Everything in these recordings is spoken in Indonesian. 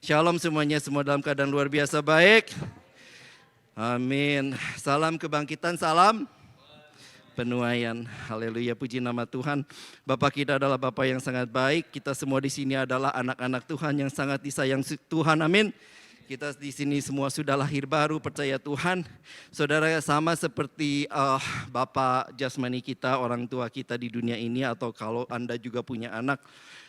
Shalom semuanya, semua dalam keadaan luar biasa baik. Amin. Salam kebangkitan, salam penuaian. Haleluya, puji nama Tuhan. Bapak kita adalah Bapak yang sangat baik. Kita semua di sini adalah anak-anak Tuhan yang sangat disayang Tuhan. Amin. Kita di sini semua sudah lahir baru, percaya Tuhan. Saudara, sama seperti Bapak jasmani kita, orang tua kita di dunia ini, atau kalau Anda juga punya anak,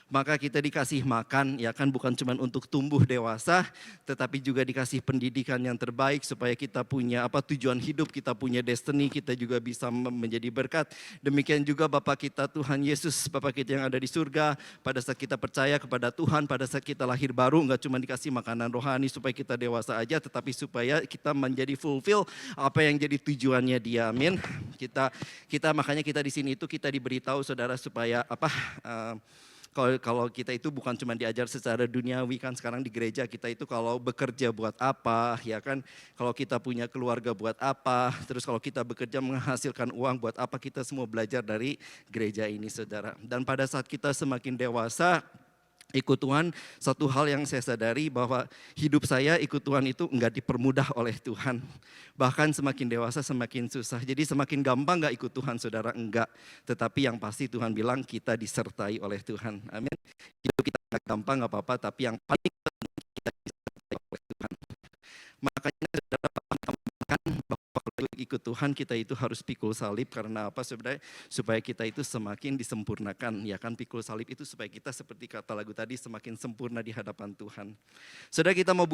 maka kita dikasih makan, ya kan, bukan cuma untuk tumbuh dewasa, tetapi juga dikasih pendidikan yang terbaik supaya kita punya tujuan hidup, kita punya destiny, kita juga bisa menjadi berkat. Demikian juga Bapa kita Tuhan Yesus, Bapa kita yang ada di surga, pada saat kita percaya kepada Tuhan, pada saat kita lahir baru, enggak cuma dikasih makanan rohani supaya kita dewasa aja, tetapi supaya kita menjadi fulfill apa yang jadi tujuannya Dia. Amin. Kita makanya kita di sini itu kita diberitahu, saudara, supaya kalau kita itu bukan cuma diajar secara duniawi, kan sekarang di gereja kita itu kalau bekerja buat apa, ya kan, kalau kita punya keluarga buat apa, terus kalau kita bekerja menghasilkan uang buat apa, kita semua belajar dari gereja ini, saudara. Dan pada saat kita semakin dewasa ikut Tuhan, satu hal yang saya sadari bahwa hidup saya ikut Tuhan itu enggak dipermudah oleh Tuhan. Bahkan semakin dewasa semakin susah. Jadi semakin gampang enggak ikut Tuhan, saudara, enggak. Tetapi yang pasti Tuhan bilang kita disertai oleh Tuhan. Amin. Hidup kita enggak gampang, enggak apa-apa, tapi yang paling penting kita disertai oleh Tuhan. Makanya saudara paham bahwa kalau ikut Tuhan kita itu harus pikul salib. Karena apa sebenarnya? Supaya kita itu semakin disempurnakan, ya kan. Pikul salib itu supaya kita seperti kata lagu tadi semakin sempurna di hadapan Tuhan. Saudara, kita mau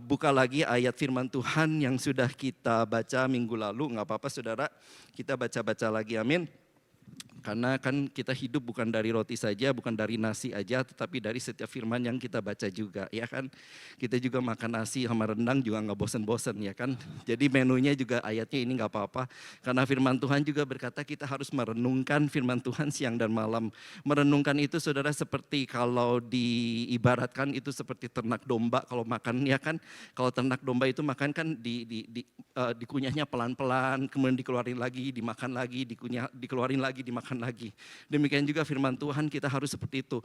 buka lagi ayat firman Tuhan yang sudah kita baca minggu lalu. Nggak apa-apa saudara, kita baca-baca lagi, amin. Karena kan kita hidup bukan dari roti saja, bukan dari nasi aja, tetapi dari setiap firman yang kita baca juga, ya kan. Kita juga makan nasi sama rendang juga nggak bosan-bosan, ya kan. Jadi menunya juga ayatnya ini nggak apa-apa. Karena firman Tuhan juga berkata kita harus merenungkan firman Tuhan siang dan malam. Merenungkan itu saudara seperti kalau diibaratkan itu seperti ternak domba kalau makan, ya kan. Kalau ternak domba itu makan kan dikunyahnya pelan-pelan, kemudian dikeluarin lagi, dimakan lagi, dikeluarin lagi, dimakan lagi. Demikian juga firman Tuhan kita harus seperti itu.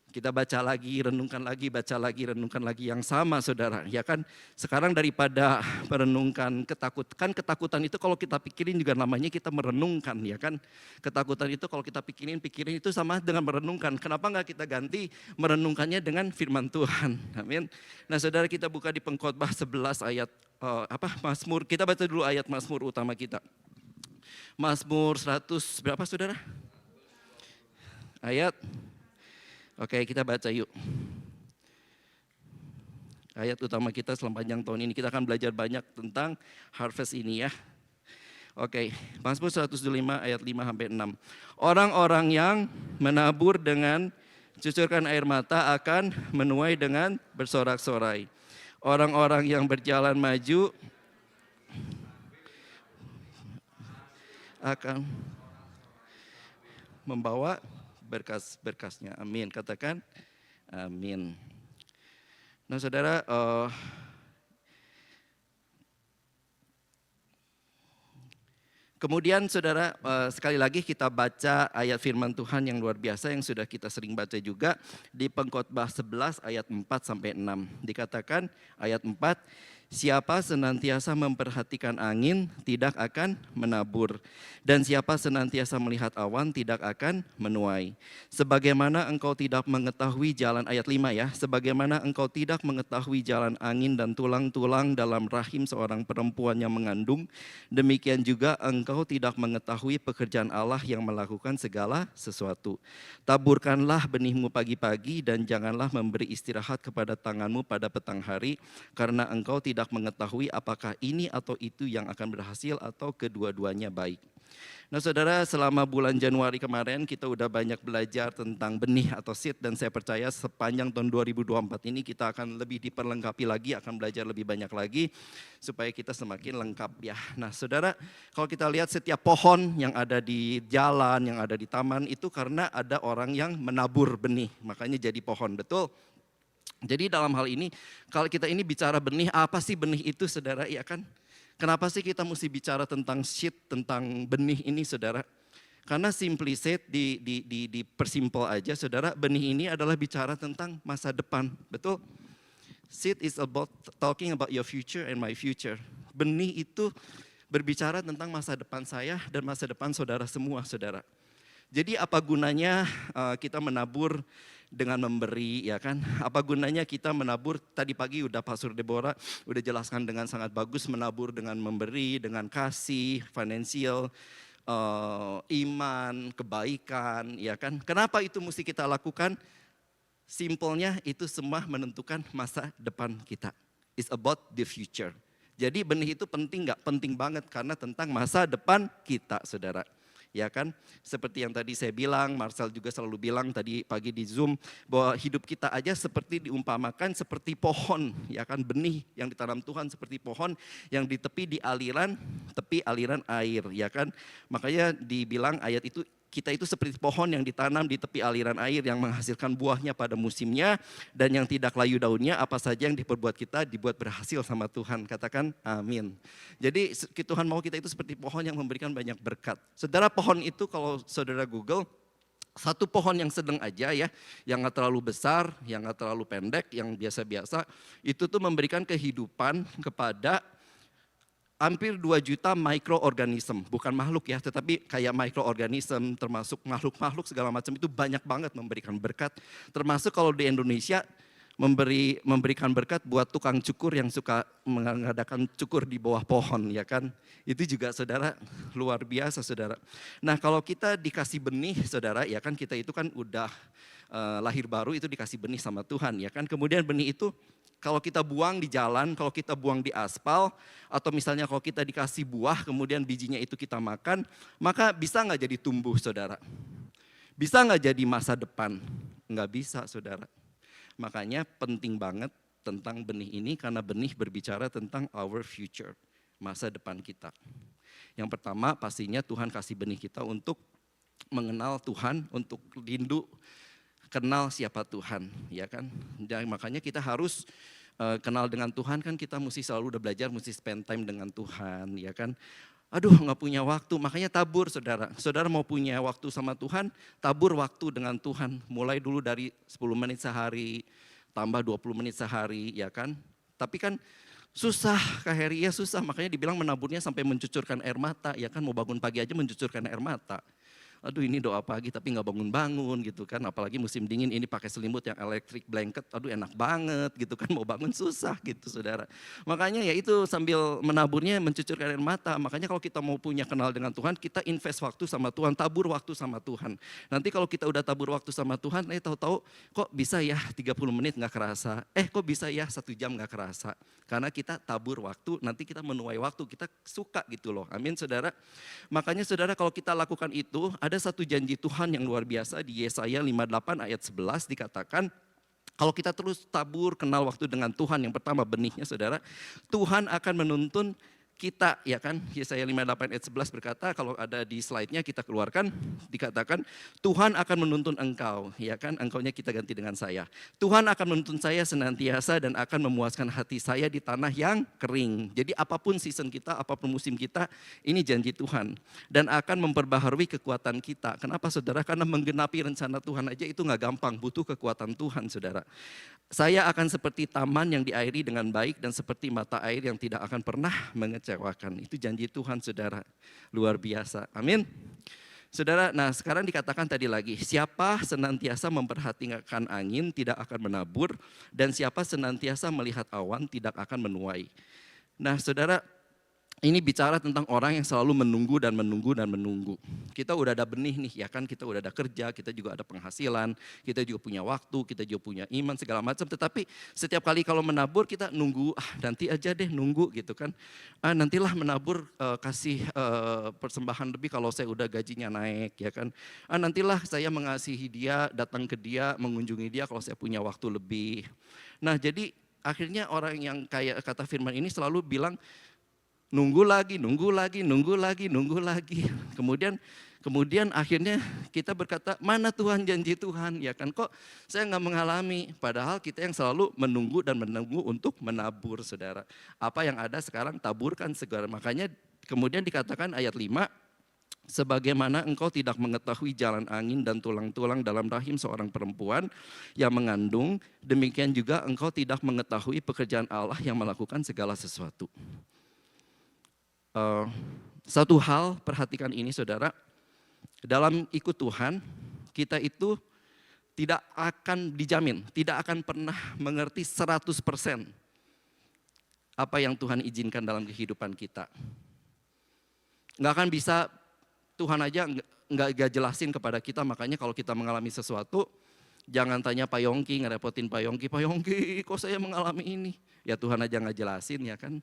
Kita baca lagi, renungkan lagi, baca lagi, renungkan lagi, yang sama saudara, ya kan. Sekarang daripada merenungkan ketakutan itu kalau kita pikirin juga namanya kita merenungkan, ya kan. Ketakutan itu kalau kita pikirin itu sama dengan merenungkan. Kenapa enggak kita ganti merenungkannya dengan firman Tuhan, amin. Nah saudara, kita buka di Pengkhotbah 11 ayat Mazmur. Kita baca dulu ayat Mazmur utama kita. Mazmur 100 berapa saudara? Ayat. Oke, kita baca yuk. Ayat utama kita sepanjang tahun ini. Kita akan belajar banyak tentang harvest ini, ya. Oke, Mazmur 105 ayat 5-6. Orang-orang yang menabur dengan cucurkan air mata akan menuai dengan bersorak-sorai. Orang-orang yang berjalan maju akan membawa berkas-berkasnya. Amin. Katakan amin. Nah saudara, kemudian saudara, sekali lagi kita baca ayat firman Tuhan yang luar biasa yang sudah kita sering baca juga di Pengkhotbah 11 ayat 4-6. Dikatakan ayat 4, siapa senantiasa memperhatikan angin tidak akan menabur, dan siapa senantiasa melihat awan tidak akan menuai. Sebagaimana engkau tidak mengetahui jalan, ayat 5 ya, sebagaimana engkau tidak mengetahui jalan angin dan tulang-tulang dalam rahim seorang perempuan yang mengandung, demikian juga engkau tidak mengetahui pekerjaan Allah yang melakukan segala sesuatu. Taburkanlah benihmu pagi-pagi dan janganlah memberi istirahat kepada tanganmu pada petang hari, karena engkau tidak mengetahui apakah ini atau itu yang akan berhasil atau kedua-duanya baik. Nah saudara, selama bulan Januari kemarin kita udah banyak belajar tentang benih atau seed, dan saya percaya sepanjang tahun 2024 ini kita akan lebih diperlengkapi lagi, akan belajar lebih banyak lagi supaya kita semakin lengkap, ya. Nah saudara, kalau kita lihat setiap pohon yang ada di jalan, yang ada di taman itu karena ada orang yang menabur benih, makanya jadi pohon, betul? Jadi dalam hal ini, kalau kita ini bicara benih, apa sih benih itu saudara, ya kan? Kenapa sih kita mesti bicara tentang seed, tentang benih ini saudara? Karena simply said, di persimpel aja saudara, benih ini adalah bicara tentang masa depan, betul? Seed is about talking about your future and my future. Benih itu berbicara tentang masa depan saya dan masa depan saudara semua, saudara. Jadi apa gunanya kita menabur dengan memberi, ya kan? Apa gunanya kita menabur? Tadi pagi udah Pastor Deborah udah jelaskan dengan sangat bagus, menabur dengan memberi, dengan kasih, finansial, iman, kebaikan, ya kan? Kenapa itu mesti kita lakukan? Simpelnya itu semua menentukan masa depan kita. It's about the future. Jadi benih itu penting nggak? Penting banget karena tentang masa depan kita, saudara. Ya kan, seperti yang tadi saya bilang, Marcel juga selalu bilang tadi pagi di Zoom, bahwa hidup kita aja seperti diumpamakan seperti pohon, ya kan, benih yang ditanam Tuhan seperti pohon yang di tepi aliran air, ya kan. Makanya dibilang ayat itu, kita itu seperti pohon yang ditanam di tepi aliran air yang menghasilkan buahnya pada musimnya dan yang tidak layu daunnya, apa saja yang diperbuat kita dibuat berhasil sama Tuhan. Katakan amin. Jadi Tuhan mau kita itu seperti pohon yang memberikan banyak berkat. Saudara, pohon itu kalau saudara Google, satu pohon yang sedang aja ya, yang gak terlalu besar, yang gak terlalu pendek, yang biasa-biasa, itu tuh memberikan kehidupan kepada hampir 2 juta mikroorganisme, bukan makhluk ya, tetapi kayak mikroorganisme, termasuk makhluk-makhluk segala macam, itu banyak banget memberikan berkat. Termasuk kalau di Indonesia memberikan berkat buat tukang cukur yang suka mengadakan cukur di bawah pohon, ya kan. Itu juga saudara luar biasa, saudara. Nah, kalau kita dikasih benih, saudara, ya kan, kita itu kan udah lahir baru, itu dikasih benih sama Tuhan, ya kan. Kemudian benih itu kalau kita buang di jalan, kalau kita buang di aspal, atau misalnya kalau kita dikasih buah, kemudian bijinya itu kita makan, maka bisa nggak jadi tumbuh, saudara? Bisa nggak jadi masa depan? Nggak bisa, saudara. Makanya penting banget tentang benih ini, karena benih berbicara tentang our future, masa depan kita. Yang pertama pastinya Tuhan kasih benih kita untuk mengenal Tuhan, untuk rindu kenal siapa Tuhan, ya kan. Dan makanya kita harus kenal dengan Tuhan, kan kita mesti selalu udah belajar, mesti spend time dengan Tuhan, ya kan. Aduh, nggak punya waktu, makanya tabur, saudara. Saudara mau punya waktu sama Tuhan, tabur waktu dengan Tuhan. Mulai dulu dari 10 menit sehari, tambah 20 menit sehari, ya kan. Tapi kan susah, Kak Heri, ya susah. Makanya dibilang menaburnya sampai mencucurkan air mata, ya kan. Mau bangun pagi aja mencucurkan air mata. Aduh, ini doa pagi tapi nggak bangun-bangun gitu kan, apalagi musim dingin ini pakai selimut yang electric blanket, aduh enak banget gitu kan, mau bangun susah gitu, saudara. Makanya ya itu sambil menaburnya mencucurkan air mata. Makanya kalau kita mau punya kenal dengan Tuhan, kita invest waktu sama Tuhan, tabur waktu sama Tuhan. Nanti kalau kita udah tabur waktu sama Tuhan, tahu-tahu kok bisa ya 30 menit nggak kerasa, kok bisa ya 1 jam nggak kerasa. Karena kita tabur waktu, nanti kita menuai waktu, kita suka gitu loh, amin saudara. Makanya saudara, kalau kita lakukan itu, ada satu janji Tuhan yang luar biasa di Yesaya 58 ayat 11 dikatakan, kalau kita terus tabur kenal waktu dengan Tuhan, yang pertama benihnya saudara, Tuhan akan menuntun kita, ya kan. Yesaya 58 ayat 11 berkata, kalau ada di slide-nya kita keluarkan, dikatakan Tuhan akan menuntun engkau, ya kan, engkaunya kita ganti dengan saya. Tuhan akan menuntun saya senantiasa dan akan memuaskan hati saya di tanah yang kering. Jadi apapun season kita, apapun musim kita, ini janji Tuhan. Dan akan memperbaharui kekuatan kita. Kenapa saudara? Karena menggenapi rencana Tuhan aja itu gak gampang, butuh kekuatan Tuhan, saudara. Saya akan seperti taman yang diairi dengan baik dan seperti mata air yang tidak akan pernah mengecewakan. Itu janji Tuhan, saudara. Luar biasa. Amin. Saudara, nah sekarang dikatakan tadi lagi, siapa senantiasa memperhatikan angin tidak akan menabur, dan siapa senantiasa melihat awan tidak akan menuai. Nah saudara, ini bicara tentang orang yang selalu menunggu dan menunggu dan menunggu. Kita udah ada benih nih, ya kan, kita udah ada kerja, kita juga ada penghasilan, kita juga punya waktu, kita juga punya iman segala macam. Tetapi setiap kali kalau menabur kita nunggu, nanti aja deh nunggu gitu kan. Nantilah menabur kasih persembahan lebih kalau saya udah gajinya naik, ya kan. Nantilah saya mengasihi dia, datang ke dia, mengunjungi dia kalau saya punya waktu lebih. Nah jadi akhirnya orang yang kayak kata firman ini selalu bilang, nunggu lagi. Kemudian akhirnya kita berkata, mana Tuhan janji Tuhan, ya kan, kok saya nggak mengalami. Padahal kita yang selalu menunggu dan menunggu untuk menabur, saudara. Apa yang ada sekarang taburkan segala. Makanya kemudian dikatakan ayat 5, Sebagaimana engkau tidak mengetahui jalan angin dan tulang-tulang dalam rahim seorang perempuan yang mengandung, demikian juga engkau tidak mengetahui pekerjaan Allah yang melakukan segala sesuatu. Satu hal, perhatikan ini saudara, dalam ikut Tuhan, kita itu tidak akan dijamin, tidak akan pernah mengerti 100% apa yang Tuhan izinkan dalam kehidupan kita. Nggak akan bisa, Tuhan aja nggak jelasin kepada kita, makanya kalau kita mengalami sesuatu, jangan tanya Pak Yongki, ngerepotin Pak Yongki kok saya mengalami ini? Ya Tuhan aja nggak jelasin ya kan.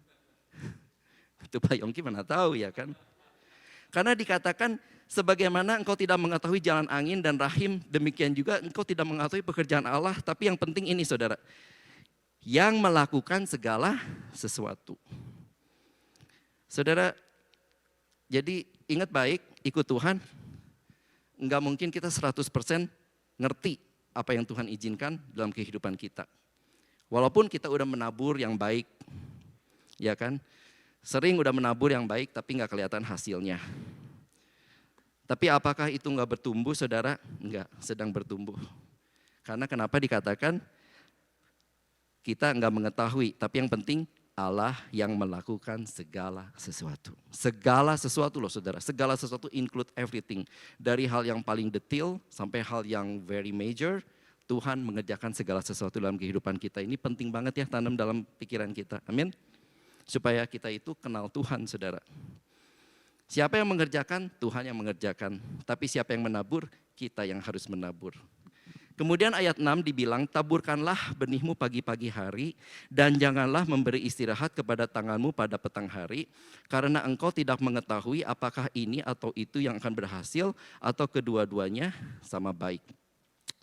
Itu Pak Yongki mana tahu ya kan. Karena dikatakan sebagaimana engkau tidak mengetahui jalan angin dan rahim, demikian juga engkau tidak mengetahui pekerjaan Allah. Tapi yang penting ini saudara, yang melakukan segala sesuatu. Saudara, jadi ingat baik, ikut Tuhan, enggak mungkin kita 100% ngerti apa yang Tuhan izinkan dalam kehidupan kita. Walaupun kita udah menabur yang baik, ya kan? Sering udah menabur yang baik tapi enggak kelihatan hasilnya. Tapi apakah itu enggak bertumbuh saudara? Enggak, sedang bertumbuh. Karena kenapa dikatakan kita enggak mengetahui, tapi yang penting Allah yang melakukan segala sesuatu. Segala sesuatu loh saudara, segala sesuatu include everything. Dari hal yang paling detail sampai hal yang very major, Tuhan mengerjakan segala sesuatu dalam kehidupan kita. Ini penting banget ya, tanam dalam pikiran kita, amin. Supaya kita itu kenal Tuhan saudara. Siapa yang mengerjakan? Tuhan yang mengerjakan. Tapi siapa yang menabur? Kita yang harus menabur. Kemudian ayat 6 dibilang, taburkanlah benihmu pagi-pagi hari dan janganlah memberi istirahat kepada tanganmu pada petang hari. Karena engkau tidak mengetahui apakah ini atau itu yang akan berhasil atau kedua-duanya sama baik.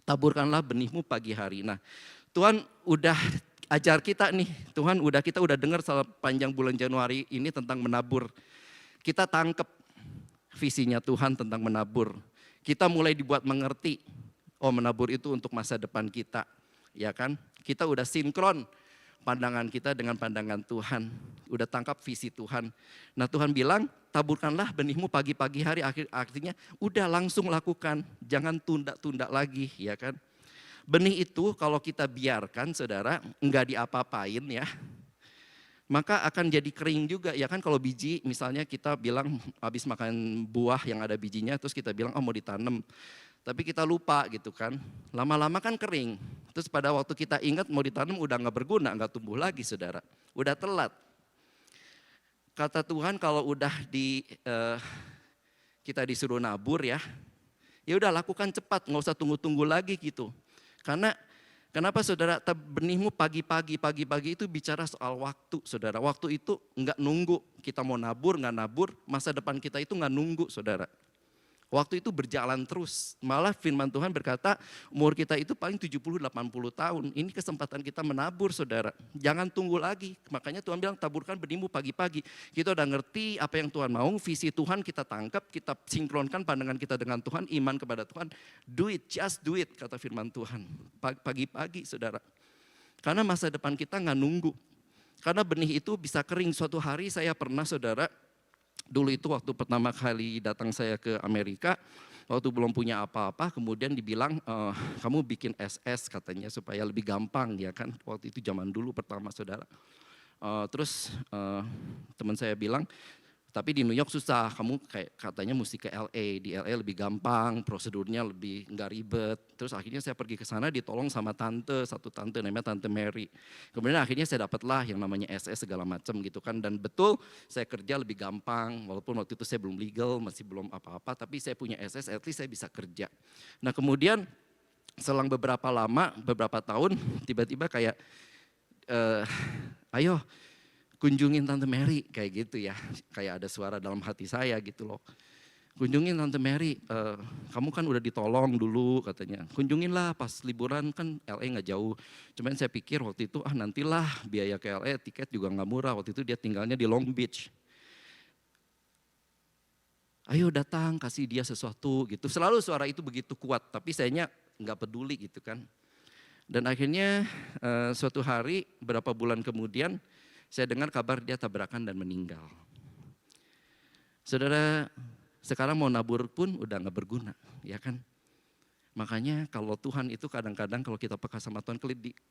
Taburkanlah benihmu pagi hari. Nah, Tuhan udah ajar kita nih, kita udah dengar sepanjang bulan Januari ini tentang menabur. Kita tangkep visinya Tuhan tentang menabur. Kita mulai dibuat mengerti. Oh, menabur itu untuk masa depan kita, ya kan? Kita udah sinkron pandangan kita dengan pandangan Tuhan, udah tangkap visi Tuhan. Nah Tuhan bilang, taburkanlah benihmu pagi-pagi hari, artinya udah langsung lakukan, jangan tunda-tunda lagi, ya kan? Benih itu kalau kita biarkan saudara, enggak diapa-apain ya, maka akan jadi kering juga, ya kan? Kalau biji misalnya kita bilang habis makan buah yang ada bijinya, terus kita bilang oh mau ditanam. Tapi kita lupa gitu kan, lama-lama kan kering. Terus pada waktu kita ingat mau ditanam udah gak berguna, gak tumbuh lagi saudara. Udah telat. Kata Tuhan kalau udah kita disuruh nabur ya udah lakukan cepat, gak usah tunggu-tunggu lagi gitu. Karena kenapa saudara, benihmu pagi-pagi itu bicara soal waktu saudara. Waktu itu gak nunggu, kita mau nabur gak nabur, masa depan kita itu gak nunggu saudara. Waktu itu berjalan terus, malah firman Tuhan berkata umur kita itu paling 70-80 tahun. Ini kesempatan kita menabur saudara, jangan tunggu lagi. Makanya Tuhan bilang taburkan benihmu pagi-pagi. Kita udah ngerti apa yang Tuhan mau, visi Tuhan kita tangkap, kita sinkronkan pandangan kita dengan Tuhan, iman kepada Tuhan. Do it, just do it kata firman Tuhan. Pagi-pagi saudara, karena masa depan kita gak nunggu. Karena benih itu bisa kering. Suatu hari saya pernah saudara, dulu itu waktu pertama kali datang saya ke Amerika, waktu belum punya apa-apa, kemudian dibilang kamu bikin SS katanya supaya lebih gampang ya kan, waktu itu zaman dulu pertama saudara. Terus teman saya bilang, tapi di New York susah, kamu kayak katanya mesti ke LA, di LA lebih gampang, prosedurnya lebih nggak ribet. Terus akhirnya saya pergi ke sana ditolong sama satu tante namanya Tante Mary. Kemudian akhirnya saya dapatlah yang namanya SS segala macam gitu kan, dan betul saya kerja lebih gampang, walaupun waktu itu saya belum legal, masih belum apa-apa, tapi saya punya SS, at least saya bisa kerja. Nah kemudian selang beberapa tahun, tiba-tiba kayak, ayo kunjungin Tante Mary, kayak gitu ya. Kayak ada suara dalam hati saya gitu loh. Kunjungin Tante Mary, kamu kan udah ditolong dulu katanya. Kunjunginlah pas liburan, kan LA gak jauh. Cuman saya pikir waktu itu nantilah biaya ke LA, tiket juga gak murah. Waktu itu dia tinggalnya di Long Beach. Ayo datang, kasih dia sesuatu gitu. Selalu suara itu begitu kuat, tapi sayanya gak peduli gitu kan. Dan akhirnya suatu hari beberapa bulan kemudian, saya dengar kabar dia tabrakan dan meninggal. Saudara, Sekarang mau nabur pun udah gak berguna, ya kan? Makanya kalau Tuhan itu kadang-kadang kalau kita peka sama Tuhan,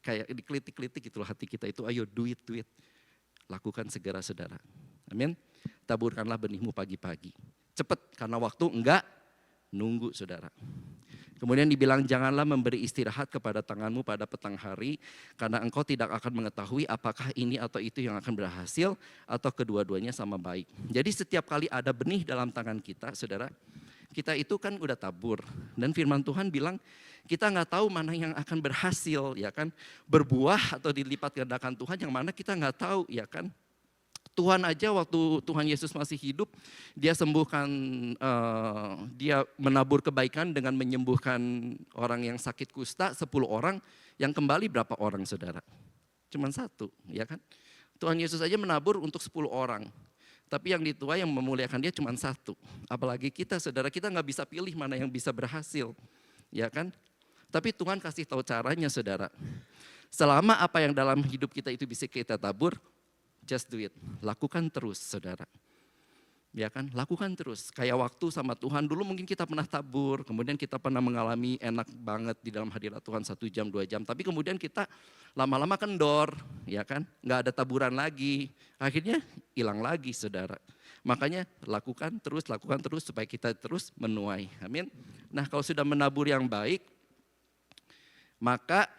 kayak dikelitik-kelitik gitu loh hati kita itu, ayo do it. Lakukan segera saudara. Amin. Taburkanlah benihmu pagi-pagi. Cepat karena waktu enggak nunggu saudara. Kemudian dibilang janganlah memberi istirahat kepada tanganmu pada petang hari, karena engkau tidak akan mengetahui apakah ini atau itu yang akan berhasil atau kedua-duanya sama baik. Jadi setiap kali ada benih dalam tangan kita saudara, kita itu kan udah tabur. Dan firman Tuhan bilang kita nggak tahu mana yang akan berhasil ya kan. Berbuah atau dilipat gandakan Tuhan yang mana kita nggak tahu ya kan. Tuhan aja waktu Tuhan Yesus masih hidup, dia sembuhkan, dia menabur kebaikan dengan menyembuhkan orang yang sakit kusta, 10 orang, yang kembali berapa orang saudara? Cuman 1 ya kan. Tuhan Yesus aja menabur untuk 10 orang. Tapi yang dituai yang memuliakan dia cuma 1. Apalagi kita saudara, kita gak bisa pilih mana yang bisa berhasil. Ya kan? Tapi Tuhan kasih tahu caranya saudara. Selama apa yang dalam hidup kita itu bisa kita tabur, just do it. Lakukan terus saudara. Ya kan? Lakukan terus. Kayak waktu sama Tuhan, dulu mungkin kita pernah tabur, kemudian kita pernah mengalami enak banget di dalam hadirat Tuhan 1 jam, 2 jam. Tapi kemudian kita lama-lama kendor, ya kan? Gak ada taburan lagi. Akhirnya hilang lagi saudara. Makanya lakukan terus supaya kita terus menuai. Amin. Nah kalau sudah menabur yang baik, maka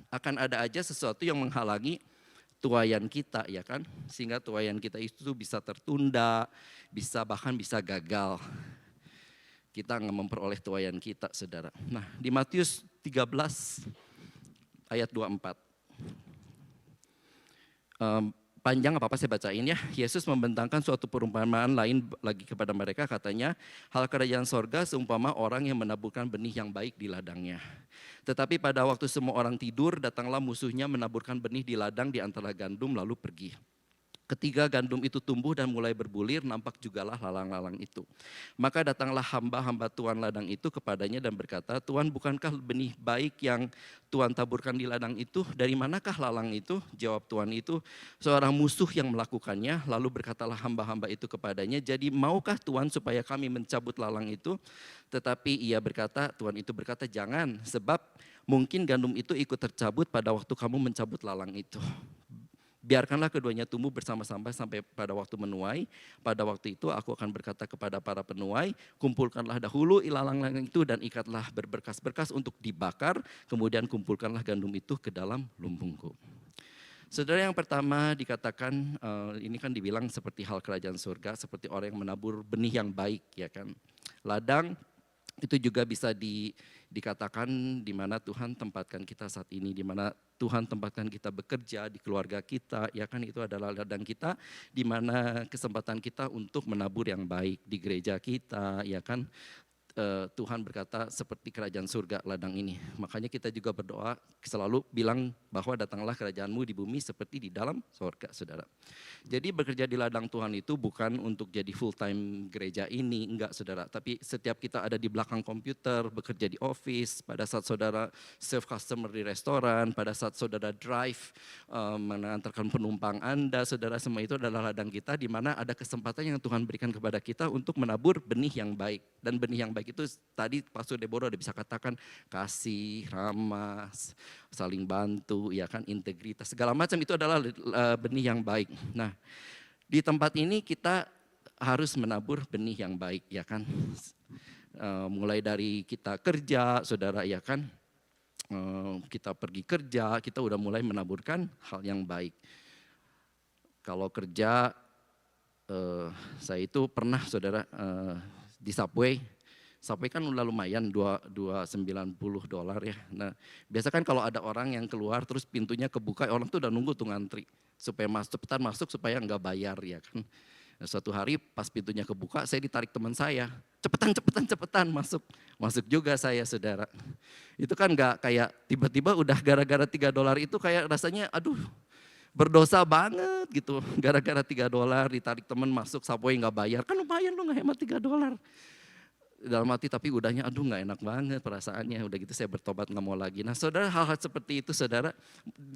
akan ada aja sesuatu yang menghalangi tuaian kita ya kan, sehingga tuaian kita itu bisa tertunda, bahkan bisa gagal. Kita nggak memperoleh tuaian kita saudara. Nah di Matius 13 ayat 24. Panjang apa-apa saya bacain ya. Yesus membentangkan suatu perumpamaan lain lagi kepada mereka, katanya, hal kerajaan sorga seumpama orang yang menaburkan benih yang baik di ladangnya. Tetapi pada waktu semua orang tidur, datanglah musuhnya menaburkan benih di ladang di antara gandum lalu pergi. Ketika gandum itu tumbuh dan mulai berbulir, nampak jugalah lalang-lalang itu. Maka datanglah hamba-hamba tuan ladang itu kepadanya dan berkata, Tuan, bukankah benih baik yang Tuan taburkan di ladang itu? Dari manakah lalang itu? Jawab tuan itu, seorang musuh yang melakukannya. Lalu berkatalah hamba-hamba itu kepadanya, jadi maukah Tuan supaya kami mencabut lalang itu? Tetapi ia berkata, tuan itu berkata, jangan, sebab mungkin gandum itu ikut tercabut pada waktu kamu mencabut lalang itu. Biarkanlah keduanya tumbuh bersama-sama sampai pada waktu menuai. Pada waktu itu aku akan berkata kepada para penuai, kumpulkanlah dahulu ilalang-lalang itu dan ikatlah berberkas-berkas untuk dibakar. Kemudian kumpulkanlah gandum itu ke dalam lumbungku. Saudara, yang pertama dikatakan, ini kan dibilang seperti hal kerajaan surga, seperti orang yang menabur benih yang baik ya kan. Ladang itu juga bisa dikatakan di mana Tuhan tempatkan kita saat ini, di mana Tuhan tempatkan kita bekerja, di keluarga kita, ya kan, itu adalah ladang kita, di mana kesempatan kita untuk menabur yang baik di gereja kita, ya kan. Tuhan berkata seperti kerajaan surga ladang ini. Makanya kita juga berdoa selalu bilang bahwa datanglah kerajaanmu di bumi seperti di dalam surga saudara. Jadi bekerja di ladang Tuhan itu bukan untuk jadi full time gereja ini, enggak saudara. Tapi setiap kita ada di belakang komputer, bekerja di office, pada saat saudara serve customer di restoran, pada saat saudara drive mengantarkan penumpang Anda, saudara, semua itu adalah ladang kita di mana ada kesempatan yang Tuhan berikan kepada kita untuk menabur benih yang baik. Dan benih yang baik itu tadi Pastor Deborah udah bisa katakan kasih, ramah, saling bantu, ya kan, integritas, segala macam itu adalah benih yang baik. Nah, di tempat ini kita harus menabur benih yang baik, ya kan. Mulai dari kita kerja, saudara, ya kan. Kita pergi kerja, kita udah mulai menaburkan hal yang baik. Kalau kerja, saya itu pernah, saudara, di Subway kan udah lumayan $2.90 ya. Nah biasa kan kalau ada orang yang keluar terus pintunya kebuka, orang tuh udah nunggu tuh ngantri supaya cepetan masuk supaya nggak bayar ya kan. Nah, suatu hari pas pintunya kebuka saya ditarik teman saya, cepetan masuk juga saya saudara. Itu kan nggak kayak tiba-tiba udah gara-gara $3 itu kayak rasanya aduh berdosa banget gitu. Gara-gara $3 ditarik teman masuk Subway nggak bayar, kan lumayan dong hemat $3. Dalam hati tapi udahnya aduh gak enak banget perasaannya, udah gitu saya bertobat gak mau lagi. Nah saudara, hal-hal seperti itu saudara,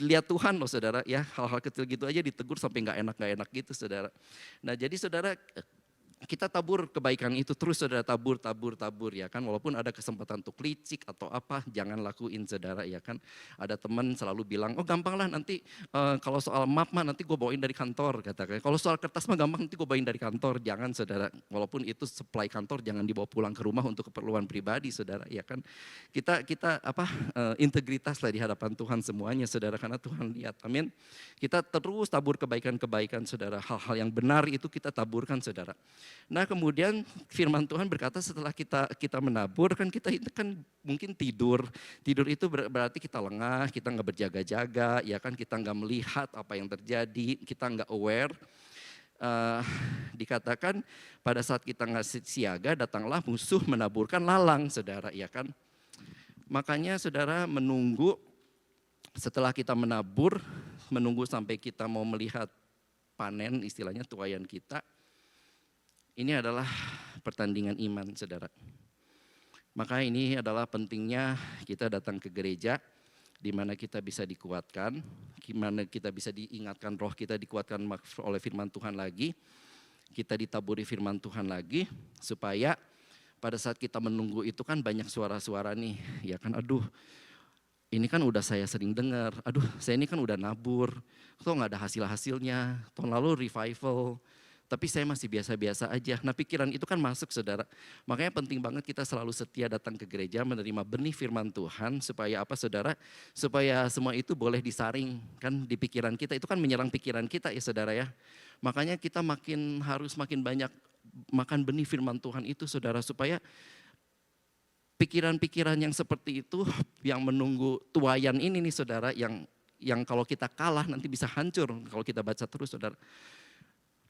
lihat Tuhan loh saudara ya, hal-hal kecil gitu aja ditegur sampai gak enak gitu saudara. Nah jadi saudara, kita tabur kebaikan itu terus saudara, tabur ya kan, walaupun ada kesempatan untuk licik atau apa, jangan lakuin saudara ya kan. Ada teman selalu bilang, oh gampang lah nanti kalau soal map mah nanti gue bawain dari kantor katakan. Kalau soal kertas mah gampang nanti gue bawain dari kantor, jangan saudara. Walaupun itu supply kantor jangan dibawa pulang ke rumah untuk keperluan pribadi saudara ya kan. Kita integritas lah di hadapan Tuhan semuanya saudara, karena Tuhan lihat, amin. Kita terus tabur kebaikan-kebaikan saudara, hal-hal yang benar itu kita taburkan saudara. Nah kemudian firman Tuhan berkata setelah kita menabur kan kita itu kan mungkin tidur itu berarti kita lengah, kita nggak berjaga-jaga, ya kan, kita nggak melihat apa yang terjadi, kita nggak aware. Dikatakan pada saat kita nggak siaga datanglah musuh menaburkan lalang saudara, ya kan. Makanya saudara menunggu setelah kita menabur, menunggu sampai kita mau melihat panen istilahnya tuaian kita. Ini adalah pertandingan iman, saudara. Maka ini adalah pentingnya kita datang ke gereja, di mana kita bisa dikuatkan, di mana kita bisa diingatkan, roh kita dikuatkan oleh firman Tuhan lagi, kita ditaburi firman Tuhan lagi, supaya pada saat kita menunggu itu kan banyak suara-suara nih, ya kan, aduh ini kan udah saya sering dengar, aduh saya ini kan udah nabur, kok nggak ada hasil-hasilnya, tahun lalu revival, tapi saya masih biasa-biasa aja. Nah pikiran itu kan masuk saudara. Makanya penting banget kita selalu setia datang ke gereja, menerima benih firman Tuhan. Supaya apa saudara? Supaya semua itu boleh disaring kan di pikiran kita. Itu kan menyerang pikiran kita ya saudara ya. Makanya kita harus makin banyak makan benih firman Tuhan itu saudara. Supaya pikiran-pikiran yang seperti itu, yang menunggu tuaian ini nih saudara. Yang kalau kita kalah nanti bisa hancur kalau kita baca terus saudara.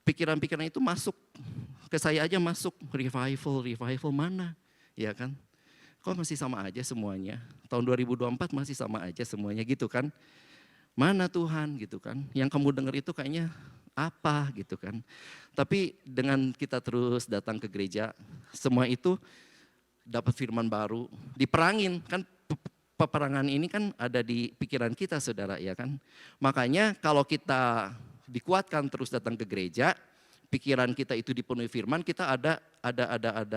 Pikiran-pikiran itu masuk, ke saya aja masuk, revival mana, ya kan? Kok masih sama aja semuanya, tahun 2024 masih sama aja semuanya gitu kan? Mana Tuhan gitu kan, yang kamu dengar itu kayaknya apa gitu kan? Tapi dengan kita terus datang ke gereja, semua itu dapat firman baru, diperangin kan. Peperangan ini kan ada di pikiran kita saudara ya kan? Makanya kalau kita dikuatkan terus datang ke gereja, pikiran kita itu dipenuhi firman, kita ada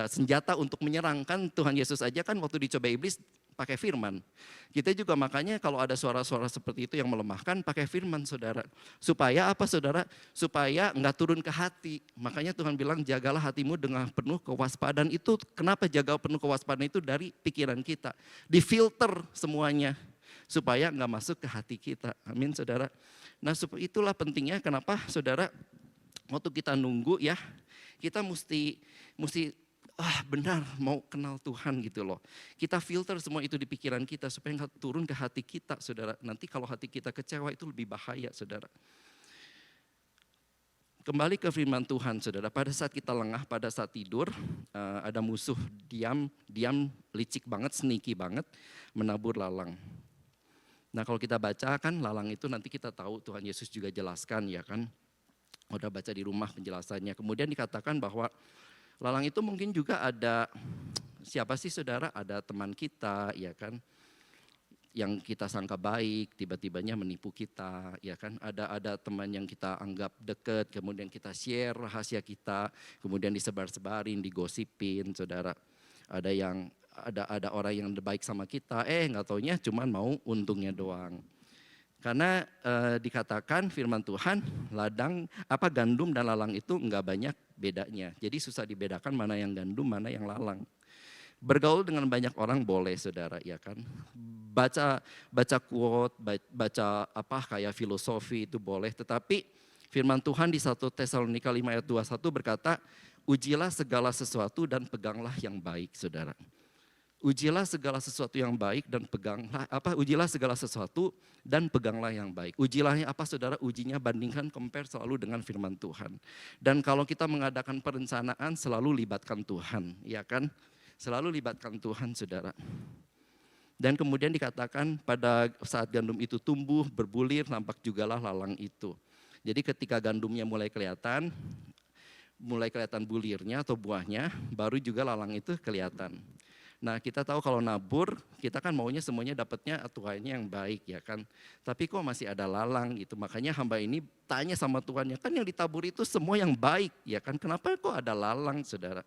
senjata untuk menyerangkan. Tuhan Yesus aja kan waktu dicoba iblis pakai firman. Kita juga makanya kalau ada suara-suara seperti itu yang melemahkan, pakai firman saudara. Supaya apa saudara? Supaya enggak turun ke hati. Makanya Tuhan bilang jagalah hatimu dengan penuh kewaspadaan. Itu kenapa jaga penuh kewaspadaan itu dari pikiran kita. Difilter semuanya supaya enggak masuk ke hati kita. Amin saudara. Nah itulah pentingnya kenapa saudara waktu kita nunggu ya, kita mesti benar mau kenal Tuhan gitu loh. Kita filter semua itu di pikiran kita supaya nggak turun ke hati kita saudara. Nanti kalau hati kita kecewa itu lebih bahaya saudara. Kembali ke firman Tuhan saudara, pada saat kita lengah, pada saat tidur, ada musuh diam licik banget, sneaky banget, menabur lalang. Nah kalau kita baca kan lalang itu nanti kita tahu Tuhan Yesus juga jelaskan ya kan. Udah baca di rumah penjelasannya. Kemudian dikatakan bahwa lalang itu mungkin juga ada, siapa sih saudara? Ada teman kita ya kan. Yang kita sangka baik, tiba-tibanya menipu kita ya kan. Ada teman yang kita anggap dekat, kemudian kita share rahasia kita, kemudian disebar-sebarin, digosipin saudara. Ada orang yang baik sama kita, nggak taunya cuman mau untungnya doang. Karena dikatakan firman Tuhan, gandum dan lalang itu nggak banyak bedanya. Jadi susah dibedakan mana yang gandum, mana yang lalang. Bergaul dengan banyak orang boleh saudara, ya kan. Baca quote, baca kayak filosofi itu boleh. Tetapi firman Tuhan di 1 Tesalonika 5 ayat 21 berkata, ujilah segala sesuatu dan peganglah yang baik saudara. Ujilah segala sesuatu yang baik dan ujilah segala sesuatu dan peganglah yang baik. Ujilahnya apa saudara? Ujinya bandingkan, compare selalu dengan firman Tuhan. Dan kalau kita mengadakan perencanaan selalu libatkan Tuhan, ya kan? Selalu libatkan Tuhan saudara. Dan kemudian dikatakan pada saat gandum itu tumbuh, berbulir, nampak jugalah lalang itu. Jadi ketika gandumnya mulai kelihatan bulirnya atau buahnya, baru juga lalang itu kelihatan. Nah kita tahu kalau nabur, kita kan maunya semuanya dapatnya tuannya yang baik ya kan. Tapi kok masih ada lalang gitu, makanya hamba ini tanya sama tuannya, kan yang ditabur itu semua yang baik ya kan, kenapa kok ada lalang saudara?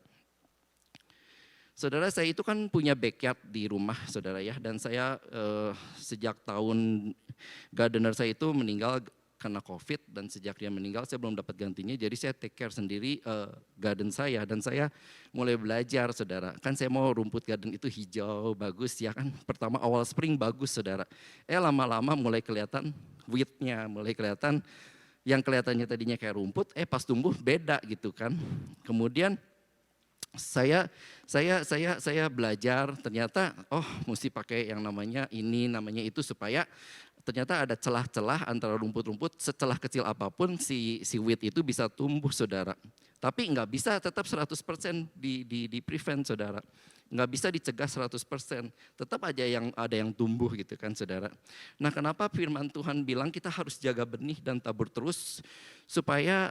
Saudara saya itu kan punya backyard di rumah saudara ya, dan saya sejak tahun gardener saya itu meninggal karena COVID, dan sejak dia meninggal saya belum dapat gantinya, jadi saya take care sendiri garden saya, dan saya mulai belajar saudara. Kan saya mau rumput garden itu hijau, bagus ya kan, pertama awal spring bagus saudara. Lama-lama mulai kelihatan weednya, mulai kelihatan yang kelihatannya tadinya kayak rumput, pas tumbuh beda gitu kan. Kemudian saya belajar, ternyata mesti pakai yang namanya ini, namanya itu, supaya ternyata ada celah-celah antara rumput-rumput, secelah kecil apapun si weed itu bisa tumbuh saudara. Tapi nggak bisa tetap 100% di prevent saudara. Nggak bisa dicegah 100%, tetap aja ada yang tumbuh gitu kan saudara. Nah kenapa firman Tuhan bilang kita harus jaga benih dan tabur terus, supaya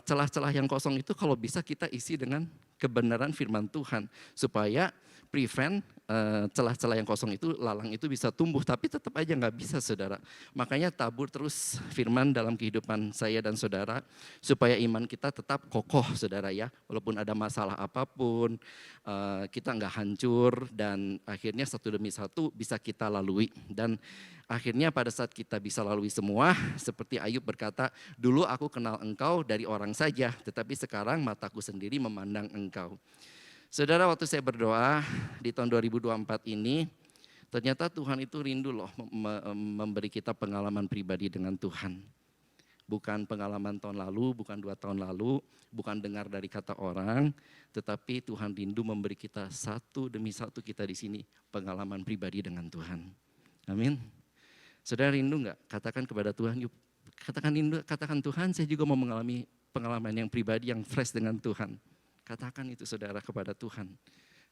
celah-celah yang kosong itu kalau bisa kita isi dengan kebenaran firman Tuhan, supaya prevent celah-celah yang kosong itu, lalang itu bisa tumbuh, tapi tetap aja nggak bisa saudara. Makanya tabur terus firman dalam kehidupan saya dan saudara, supaya iman kita tetap kokoh saudara ya, walaupun ada masalah apapun, kita nggak hancur, dan akhirnya satu demi satu bisa kita lalui. Dan akhirnya pada saat kita bisa lalui semua, seperti Ayub berkata, dulu aku kenal engkau dari orang saja, tetapi sekarang mataku sendiri memandang engkau. Saudara, waktu saya berdoa di tahun 2024 ini, ternyata Tuhan itu rindu loh memberi kita pengalaman pribadi dengan Tuhan. Bukan pengalaman tahun lalu, bukan 2 tahun lalu, bukan dengar dari kata orang, tetapi Tuhan rindu memberi kita satu demi satu kita di sini pengalaman pribadi dengan Tuhan. Amin. Saudara rindu enggak? Katakan kepada Tuhan, yuk. Katakan Tuhan, saya juga mau mengalami pengalaman yang pribadi yang fresh dengan Tuhan. Katakan itu saudara kepada Tuhan.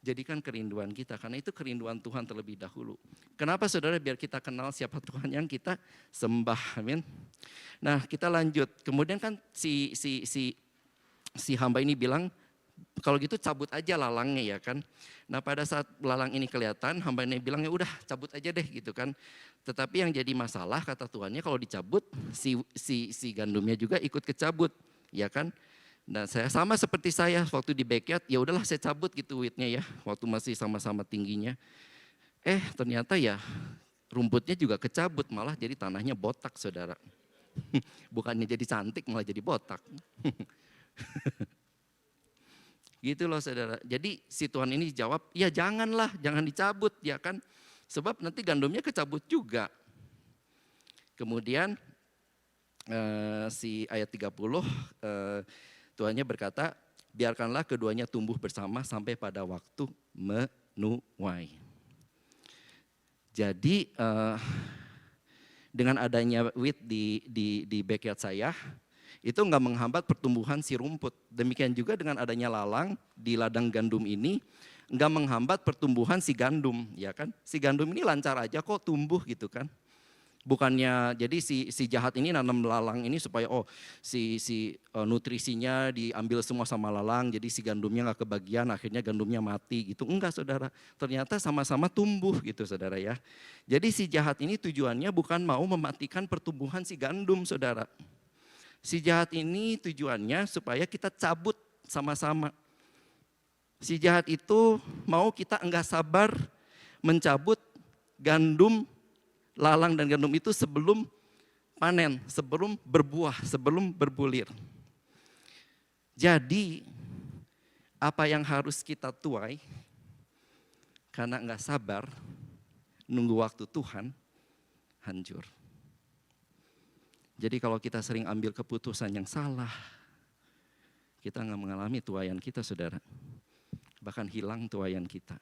Jadikan kerinduan kita, karena itu kerinduan Tuhan terlebih dahulu. Kenapa saudara? Biar kita kenal siapa Tuhan yang kita sembah. Amin. Nah kita lanjut. Kemudian kan si hamba ini bilang, kalau gitu cabut aja lalangnya ya kan. Nah pada saat lalang ini kelihatan, hamba ini bilang ya udah cabut aja deh gitu kan. Tetapi yang jadi masalah kata Tuhannya, kalau dicabut si gandumnya juga ikut kecabut ya kan. Nah saya sama seperti saya waktu di backyard, ya udahlah saya cabut gitu weednya ya, waktu masih sama-sama tingginya. Ternyata ya rumputnya juga kecabut, malah jadi tanahnya botak saudara. Bukannya jadi cantik, malah jadi botak. Gitu loh saudara. Jadi si Tuhan ini jawab, ya janganlah, jangan dicabut ya kan. Sebab nanti gandumnya kecabut juga. Kemudian si ayat 30, Tuhannya berkata, biarkanlah keduanya tumbuh bersama sampai pada waktu menuai. Jadi dengan adanya weed di backyard saya, itu enggak menghambat pertumbuhan si rumput. Demikian juga dengan adanya lalang di ladang gandum ini, enggak menghambat pertumbuhan si gandum, ya kan? Si gandum ini lancar aja kok tumbuh gitu kan. Bukannya jadi si jahat ini nanam lalang ini supaya nutrisinya diambil semua sama lalang, jadi si gandumnya nggak kebagian, akhirnya gandumnya mati gitu. Enggak saudara, ternyata sama-sama tumbuh gitu saudara ya. Jadi si jahat ini tujuannya bukan mau mematikan pertumbuhan si gandum saudara. Si jahat ini tujuannya supaya kita cabut sama-sama. Si jahat itu mau kita enggak sabar mencabut gandum, lalang dan gandum itu sebelum panen, sebelum berbuah, sebelum berbulir. Jadi apa yang harus kita tuai karena enggak sabar nunggu waktu Tuhan, hancur. Jadi kalau kita sering ambil keputusan yang salah, kita enggak mengalami tuaian kita saudara. Bahkan hilang tuaian kita.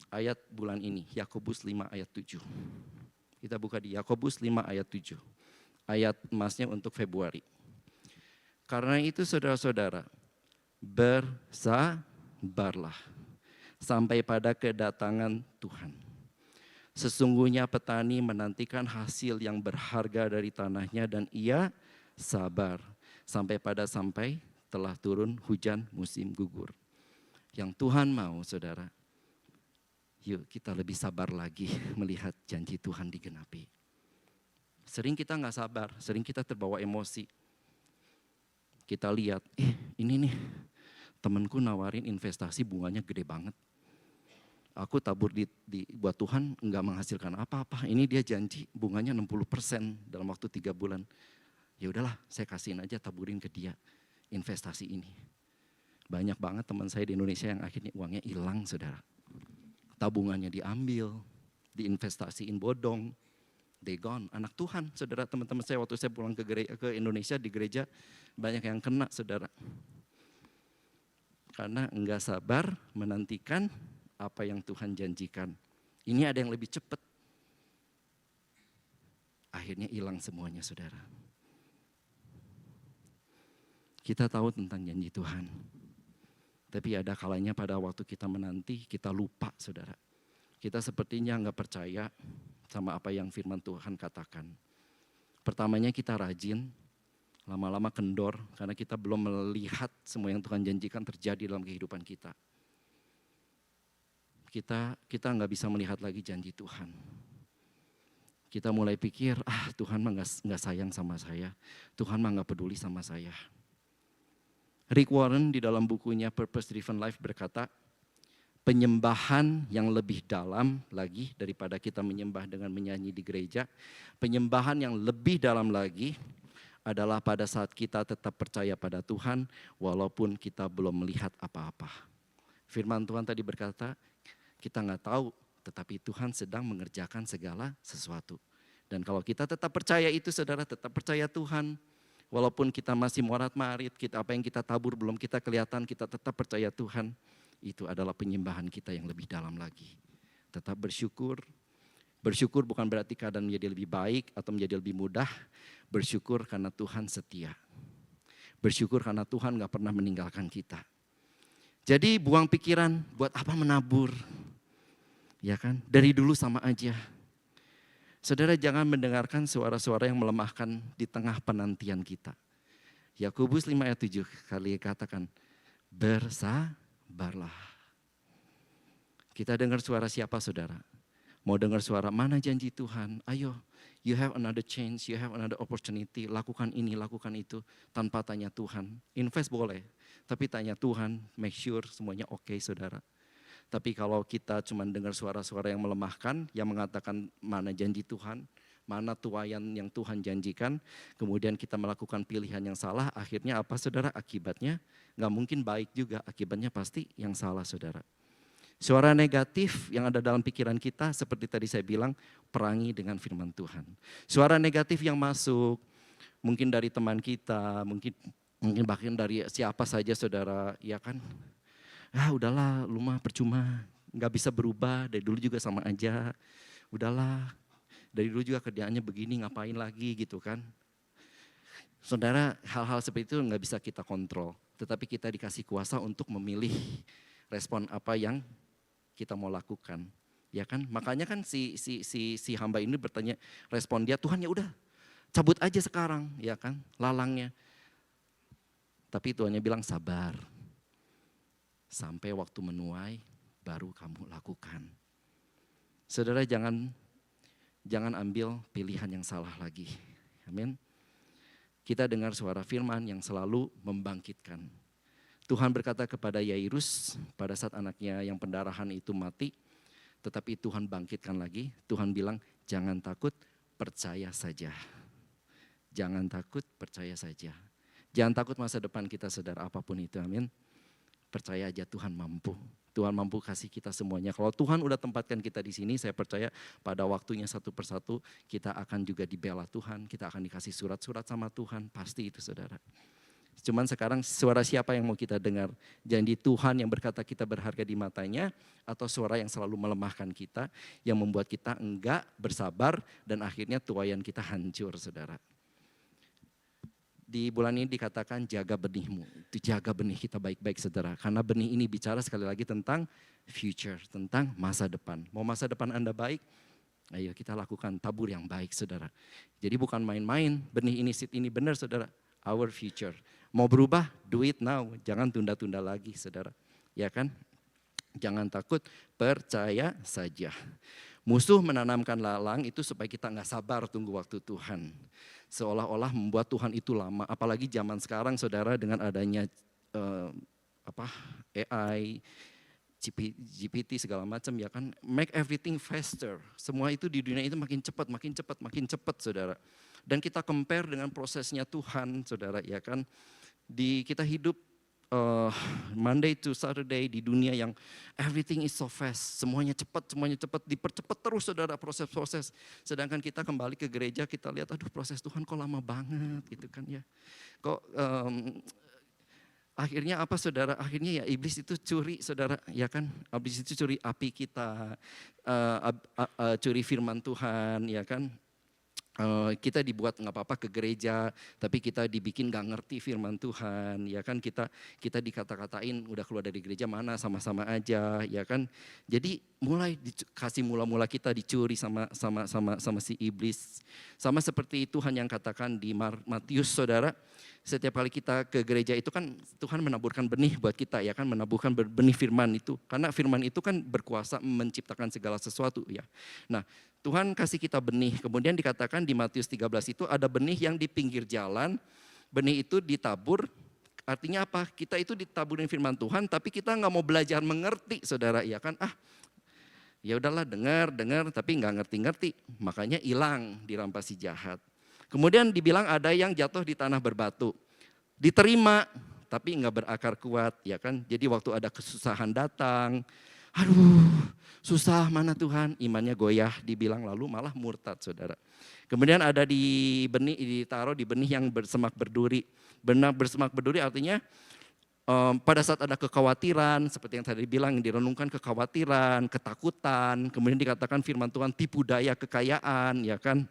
Ayat bulan ini, Yakobus 5 ayat 7. Kita buka di Yakobus 5 ayat 7. Ayat emasnya untuk Februari. Karena itu saudara-saudara, bersabarlah sampai pada kedatangan Tuhan. Sesungguhnya petani menantikan hasil yang berharga dari tanahnya dan ia sabar sampai telah turun hujan musim gugur. yang Tuhan mau, saudara, yuk kita lebih sabar lagi melihat janji Tuhan digenapi. Sering kita nggak sabar, sering kita terbawa emosi. Kita lihat, ini nih temanku nawarin investasi bunganya gede banget. Aku tabur buat Tuhan nggak menghasilkan apa-apa. Ini dia janji bunganya 60% dalam waktu 3 bulan. Ya udahlah, saya kasihin aja, taburin ke dia investasi ini. Banyak banget teman saya di Indonesia yang akhirnya uangnya hilang, saudara. Tabungannya diambil, diinvestasiin bodong, they gone. Anak Tuhan, saudara, teman-teman saya waktu saya pulang ke Indonesia di gereja banyak yang kena, saudara. Karena enggak sabar menantikan apa yang Tuhan janjikan. Ini ada yang lebih cepat. Akhirnya hilang semuanya, saudara. Kita tahu tentang janji Tuhan. Tapi ada kalanya pada waktu kita menanti, kita lupa, saudara. Kita sepertinya enggak percaya sama apa yang firman Tuhan katakan. Pertamanya kita rajin, lama-lama kendor karena kita belum melihat semua yang Tuhan janjikan terjadi dalam kehidupan kita. Kita nggak bisa melihat lagi janji Tuhan. Kita mulai pikir, Tuhan mah nggak sayang sama saya, Tuhan mah nggak peduli sama saya. Rick Warren di dalam bukunya Purpose Driven Life berkata, penyembahan yang lebih dalam lagi daripada kita menyembah dengan menyanyi di gereja, penyembahan yang lebih dalam lagi adalah pada saat kita tetap percaya pada Tuhan walaupun kita belum melihat apa-apa. Firman Tuhan tadi berkata, kita nggak tahu, tetapi Tuhan sedang mengerjakan segala sesuatu. Dan kalau kita tetap percaya itu, saudara, tetap percaya Tuhan, walaupun kita masih morat-marit, apa yang kita tabur belum kita kelihatan, kita tetap percaya Tuhan. Itu adalah penyembahan kita yang lebih dalam lagi. Tetap bersyukur. Bersyukur bukan berarti keadaan menjadi lebih baik atau menjadi lebih mudah. Bersyukur karena Tuhan setia. Bersyukur karena Tuhan gak pernah meninggalkan kita. Jadi buang pikiran, buat apa menabur? Ya kan, dari dulu sama aja. Saudara jangan mendengarkan suara-suara yang melemahkan di tengah penantian kita. Yakobus 5 ayat 7 kali katakan, bersabarlah. Kita dengar suara siapa, saudara? Mau dengar suara mana janji Tuhan? Ayo, you have another chance, you have another opportunity. Lakukan ini, lakukan itu tanpa tanya Tuhan. Invest boleh, tapi tanya Tuhan, make sure semuanya oke, saudara. Tapi kalau kita cuma dengar suara-suara yang melemahkan, yang mengatakan mana janji Tuhan, mana tuaian yang Tuhan janjikan, kemudian kita melakukan pilihan yang salah, akhirnya apa, saudara? Akibatnya gak mungkin baik juga, akibatnya pasti yang salah, saudara. Suara negatif yang ada dalam pikiran kita, seperti tadi saya bilang, perangi dengan firman Tuhan. Suara negatif yang masuk, mungkin dari teman kita, mungkin bahkan dari siapa saja, saudara, ya kan? Udahlah, lu mah percuma, gak bisa berubah, dari dulu juga sama aja. Udahlah, dari dulu juga kerjaannya begini, ngapain lagi gitu kan. Saudara, hal-hal seperti itu gak bisa kita kontrol. Tetapi kita dikasih kuasa untuk memilih respon apa yang kita mau lakukan. Ya kan, makanya kan si hamba ini bertanya, respon dia, Tuhan ya udah cabut aja sekarang, ya kan, lalangnya. Tapi Tuhannya bilang sabar. Sampai waktu menuai baru kamu lakukan. Saudara jangan ambil pilihan yang salah lagi. Amin. Kita dengar suara firman yang selalu membangkitkan. Tuhan berkata kepada Yairus pada saat anaknya yang pendarahan itu mati. Tetapi Tuhan bangkitkan lagi. Tuhan bilang jangan takut, percaya saja. Jangan takut, percaya saja. Jangan takut masa depan kita, saudara, apapun itu. Amin. Percaya aja Tuhan mampu. Tuhan mampu kasih kita semuanya. Kalau Tuhan udah tempatkan kita di sini, saya percaya pada waktunya satu persatu kita akan juga dibela Tuhan. Kita akan dikasih surat-surat sama Tuhan. Pasti itu, saudara. Cuman sekarang suara siapa yang mau kita dengar? Janji Tuhan yang berkata kita berharga di matanya, atau suara yang selalu melemahkan kita, yang membuat kita enggak bersabar dan akhirnya tuaian kita hancur, saudara. Di bulan ini dikatakan jaga benihmu, itu jaga benih kita baik-baik, saudara. Karena benih ini bicara sekali lagi tentang future, tentang masa depan. Mau masa depan Anda baik, ayo kita lakukan tabur yang baik, saudara. Jadi bukan main-main, benih ini, seed ini benar, saudara. Our future. Mau berubah, do it now, jangan tunda-tunda lagi, saudara. Ya kan? Jangan takut, percaya saja. Musuh menanamkan lalang itu supaya kita nggak sabar tunggu waktu Tuhan. Seolah-olah membuat Tuhan itu lama. Apalagi zaman sekarang saudara dengan adanya AI, GPT segala macam ya kan. Make everything faster. Semua itu di dunia itu makin cepat saudara. Dan kita compare dengan prosesnya Tuhan saudara ya kan. Kita hidup Monday to Saturday di dunia yang everything is so fast, semuanya cepat, dipercepat terus saudara proses-proses. Sedangkan kita kembali ke gereja, kita lihat aduh proses Tuhan kok lama banget gitu kan ya. Kok akhirnya apa saudara, akhirnya ya iblis itu curi saudara ya kan. Iblis itu curi api kita, curi firman Tuhan ya kan. Kita dibuat nggak apa-apa ke gereja, tapi kita dibikin nggak ngerti firman Tuhan, ya kan kita dikata-katain udah keluar dari gereja mana sama-sama aja, ya kan. Jadi mulai kasih mula-mula kita dicuri sama si iblis, sama seperti Tuhan yang katakan di Matius saudara. Setiap kali kita ke gereja itu kan Tuhan menaburkan benih buat kita ya kan, menaburkan benih firman itu. Karena firman itu kan berkuasa menciptakan segala sesuatu ya. Nah Tuhan kasih kita benih, kemudian dikatakan di Matius 13 itu ada benih yang di pinggir jalan, benih itu ditabur, artinya apa? Kita itu ditaburin firman Tuhan tapi kita nggak mau belajar mengerti saudara ya kan. Ya udahlah dengar tapi nggak ngerti-ngerti, makanya hilang dirampas si jahat. Kemudian dibilang ada yang jatuh di tanah berbatu. Diterima tapi enggak berakar kuat ya kan. Jadi waktu ada kesusahan datang, aduh susah mana Tuhan, imannya goyah dibilang lalu malah murtad saudara. Kemudian ada di benih, ditaruh di benih yang bersemak berduri. Benar bersemak berduri artinya pada saat ada kekhawatiran, seperti yang tadi bilang, direnungkan kekhawatiran, ketakutan, kemudian dikatakan firman Tuhan tipu daya kekayaan ya kan.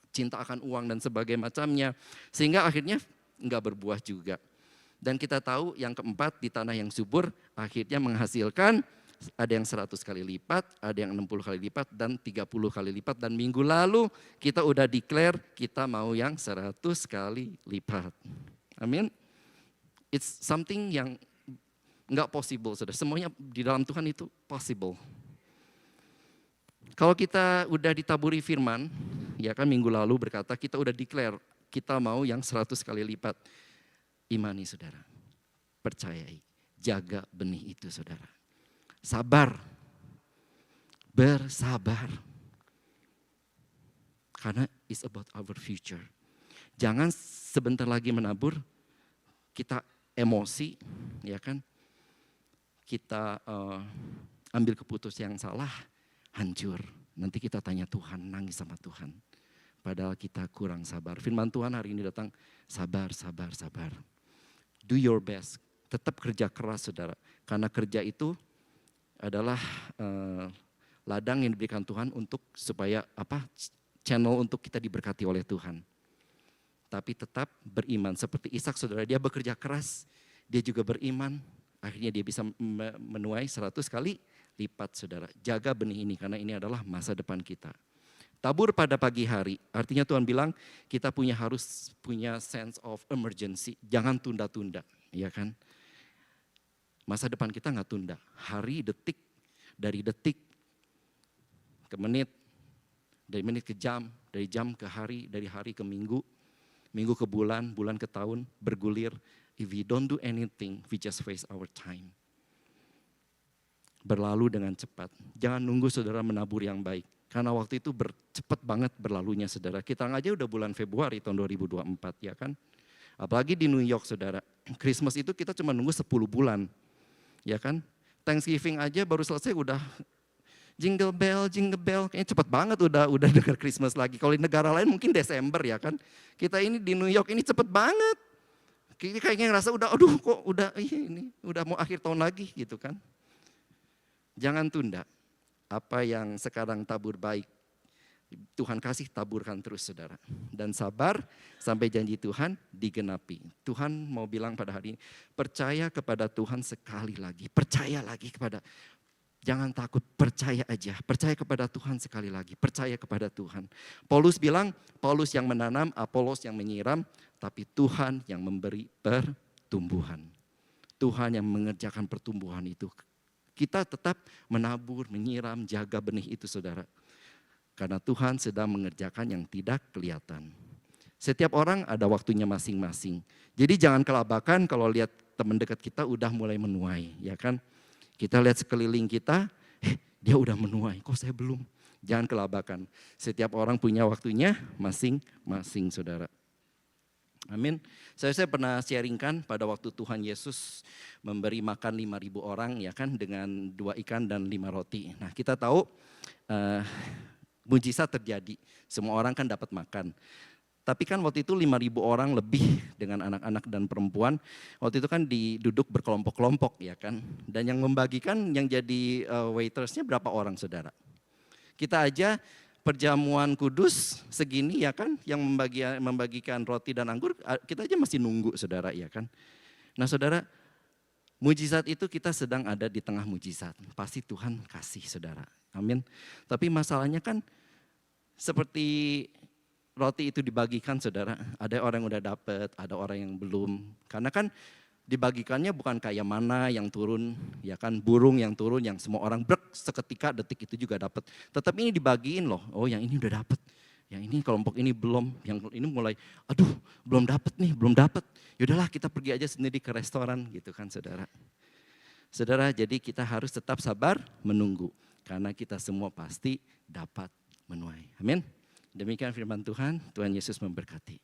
Cinta akan uang dan sebagainya macamnya, sehingga akhirnya enggak berbuah juga. Dan kita tahu yang keempat di tanah yang subur akhirnya menghasilkan ada yang 100 kali lipat, ada yang 60 kali lipat dan 30 kali lipat. Dan minggu lalu kita udah declare kita mau yang 100 kali lipat. Amin. It's something yang enggak possible saudara, semuanya di dalam Tuhan itu possible. Kalau kita udah ditaburi firman, ya kan minggu lalu berkata kita udah declare, kita mau yang 100 kali lipat. Imani saudara, percayai, jaga benih itu saudara. Sabar, bersabar. Karena it's about our future. Jangan sebentar lagi menabur, kita emosi, ya kan. Kita ambil keputusan yang salah, hancur. Nanti kita tanya Tuhan, nangis sama Tuhan. Padahal kita kurang sabar. Firman Tuhan hari ini datang, sabar. Do your best. Tetap kerja keras saudara. Karena kerja itu adalah ladang yang diberikan Tuhan untuk supaya channel untuk kita diberkati oleh Tuhan. Tapi tetap beriman. Seperti Ishak saudara, dia bekerja keras. Dia juga beriman. Akhirnya dia bisa menuai 100 kali lipat saudara. Jaga benih ini karena ini adalah masa depan kita. Tabur pada pagi hari, artinya Tuhan bilang kita harus punya sense of emergency. Jangan tunda-tunda, ya kan. Masa depan kita nggak tunda. Hari, detik, dari detik ke menit, dari menit ke jam, dari jam ke hari, dari hari ke minggu, minggu ke bulan, bulan ke tahun, bergulir. If we don't do anything, we just waste our time. Berlalu dengan cepat. Jangan nunggu saudara menabur yang baik. Karena waktu itu cepat banget berlalunya saudara. Kita aja udah bulan Februari tahun 2024 ya kan. Apalagi di New York saudara. Christmas itu kita cuma nunggu 10 bulan. Ya kan. Thanksgiving aja baru selesai udah jingle bell. Kayaknya cepat banget udah dengar Christmas lagi. Kalau di negara lain mungkin Desember ya kan. Kita ini di New York ini cepat banget. Kayaknya ngerasa ini udah mau akhir tahun lagi gitu kan. Jangan tunda. Apa yang sekarang tabur baik, Tuhan kasih taburkan terus saudara. Dan sabar sampai janji Tuhan digenapi. Tuhan mau bilang pada hari ini, percaya kepada Tuhan sekali lagi. Percaya lagi jangan takut, percaya aja. Percaya kepada Tuhan sekali lagi, percaya kepada Tuhan. Paulus bilang, Paulus yang menanam, Apolos yang menyiram, tapi Tuhan yang memberi pertumbuhan. Tuhan yang mengerjakan pertumbuhan itu. kita tetap menabur, menyiram, jaga benih itu saudara. Karena Tuhan sedang mengerjakan yang tidak kelihatan. Setiap orang ada waktunya masing-masing. Jadi jangan kelabakan kalau lihat teman dekat kita udah mulai menuai, ya kan? Kita lihat sekeliling kita, dia udah menuai, kok saya belum? Jangan kelabakan. Setiap orang punya waktunya masing-masing saudara. Amin. Saya pernah sharingkan pada waktu Tuhan Yesus memberi makan 5.000 orang ya kan dengan 2 ikan dan 5 roti. Nah kita tahu mujizat terjadi, semua orang kan dapat makan. Tapi kan waktu itu 5.000 orang lebih dengan anak-anak dan perempuan, waktu itu kan duduk berkelompok-kelompok ya kan. Dan yang membagikan yang jadi waitersnya berapa orang saudara? Kita aja perjamuan kudus segini ya kan, yang membagikan roti dan anggur, kita aja masih nunggu saudara ya kan. Nah saudara, mujizat itu kita sedang ada di tengah mujizat, pasti Tuhan kasih saudara, amin. Tapi masalahnya kan seperti roti itu dibagikan saudara, ada orang yang udah dapet, ada orang yang belum. Karena kan dibagikannya bukan kayak mana yang turun, ya kan, burung yang turun, yang semua orang brek seketika detik itu juga dapat. Tetap ini dibagiin loh, oh yang ini udah dapat, yang ini kelompok ini belum, yang ini mulai, aduh belum dapat nih, belum dapat. Yaudahlah kita pergi aja sendiri ke restoran gitu kan saudara. Saudara, jadi kita harus tetap sabar menunggu, karena kita semua pasti dapat menuai. Amin. Demikian firman Tuhan, Tuhan Yesus memberkati.